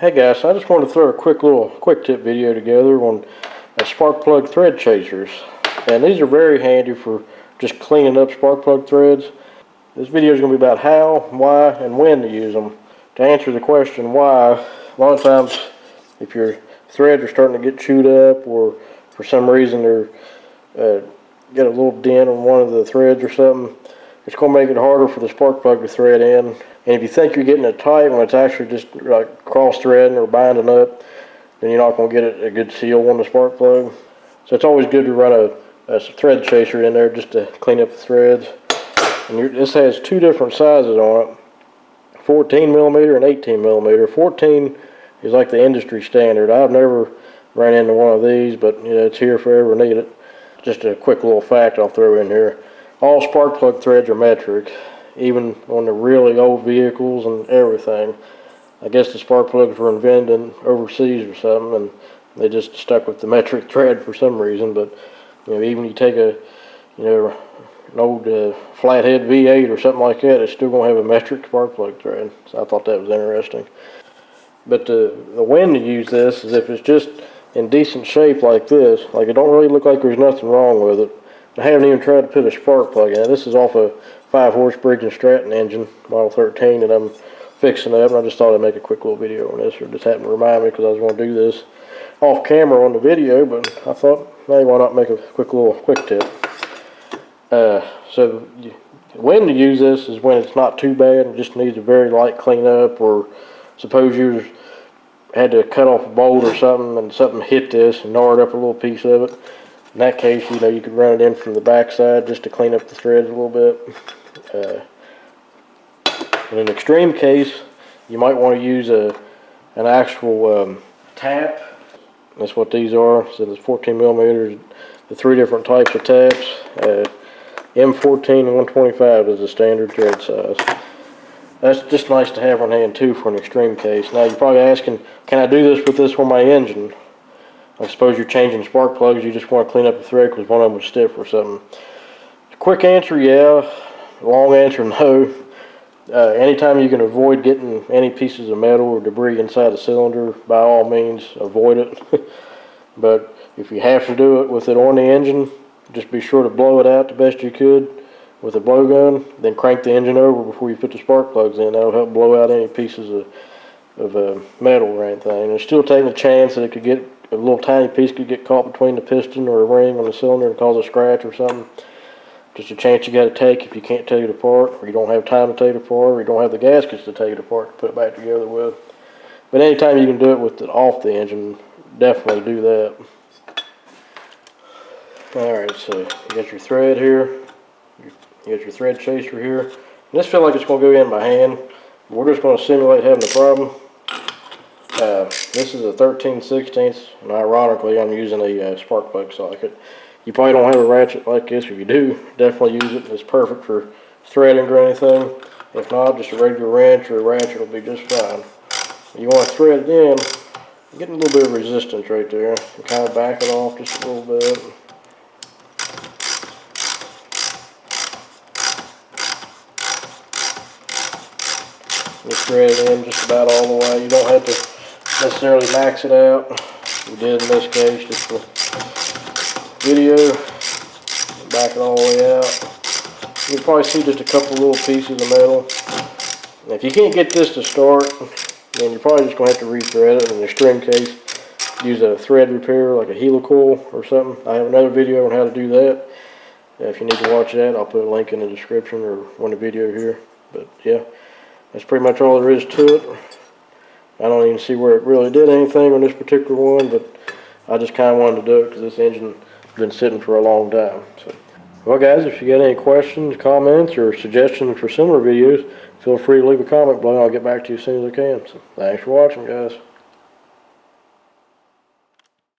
Hey guys, so I just wanted to throw a quick tip video together on spark plug thread chasers. And these are very handy for just cleaning up spark plug threads. This video is going to be about how, why, and when to use them. To answer the question why, a lot of times if your threads are starting to get chewed up or for some reason they're get a little dent on one of the threads or something, it's going to make it harder for the spark plug to thread in. And if you think you're getting it tight when it's actually just like cross threading or binding up, then you're not going to get a good seal on the spark plug. So it's always good to run a thread chaser in there just to clean up the threads. And this has two different sizes on it, 14 millimeter and 18 millimeter. 14 is like the industry standard. I've never ran into one of these, but you know, it's here if I ever need it. Just a quick little fact I'll throw in here. All spark plug threads are metric, even on the really old vehicles and everything. I guess the spark plugs were invented overseas or something, and they just stuck with the metric thread for some reason. But you know, even you take an old flathead V8 or something like that, it's still going to have a metric spark plug thread. So I thought that was interesting. But the when to use this is if it's just in decent shape like this, like it don't really look like there's nothing wrong with it. I haven't even tried to put a spark plug in it. This is off a 5-horse Briggs & Stratton engine, Model 13, that I'm fixing up, and I just thought I'd make a quick little video on this, or just happened to remind me because I was going to do this off camera on the video, but I thought, hey, why not make a quick tip. So when to use this is when it's not too bad and just needs a very light cleanup, or suppose you had to cut off a bolt or something and something hit this and gnawed up a little piece of it. In that case, you know, you could run it in from the back side just to clean up the threads a little bit. In an extreme case, you might want to use an actual tap. That's what these are. So there's 14 millimeters, the three different types of taps. M14 and 125 is the standard thread size. That's just nice to have on hand too for an extreme case. Now you're probably asking, can I do this with this on my engine? I suppose you're changing spark plugs, you just want to clean up the thread because one of them was stiff or something. Quick answer, yeah. Long answer, no. Anytime you can avoid getting any pieces of metal or debris inside the cylinder, by all means, avoid it. But if you have to do it with it on the engine, just be sure to blow it out the best you could with a blowgun, then crank the engine over before you put the spark plugs in. That'll help blow out any pieces of metal or anything. And still taking a chance that it could get a little tiny piece could get caught between the piston or a ring on the cylinder and cause a scratch or something. Just a chance you got to take if you can't take it apart, or you don't have time to take it apart, or you don't have the gaskets to take it apart to put it back together with. But anytime you can do it with it off the engine, definitely do that. Alright, so you got your thread here, you got your thread chaser here. And this feels like it's going to go in by hand. We're just going to simulate having a problem. This is a 13/16, and ironically I'm using a spark plug socket. You probably don't have a ratchet like this. If you do, definitely use it. It's perfect for threading or anything. If not, just a regular wrench or a ratchet will be just fine. You want to thread it in, you're getting a little bit of resistance right there. You kind of back it off just a little bit. You thread it in just about all the way. You don't have to necessarily max it out. We did in this case, just for video. Back it all the way out. You'll probably see just a couple little pieces of metal. And if you can't get this to start, then you're probably just going to have to rethread it. In an extreme case, use a thread repair like a helicoil or something. I have another video on how to do that. If you need to watch that, I'll put a link in the description or on the video here. But yeah, that's pretty much all there is to it. I don't even see where it really did anything on this particular one, but I just kind of wanted to do it because this engine has been sitting for a long time. So, well guys, if you got any questions, comments, or suggestions for similar videos, feel free to leave a comment below and I'll get back to you as soon as I can. So thanks for watching, guys.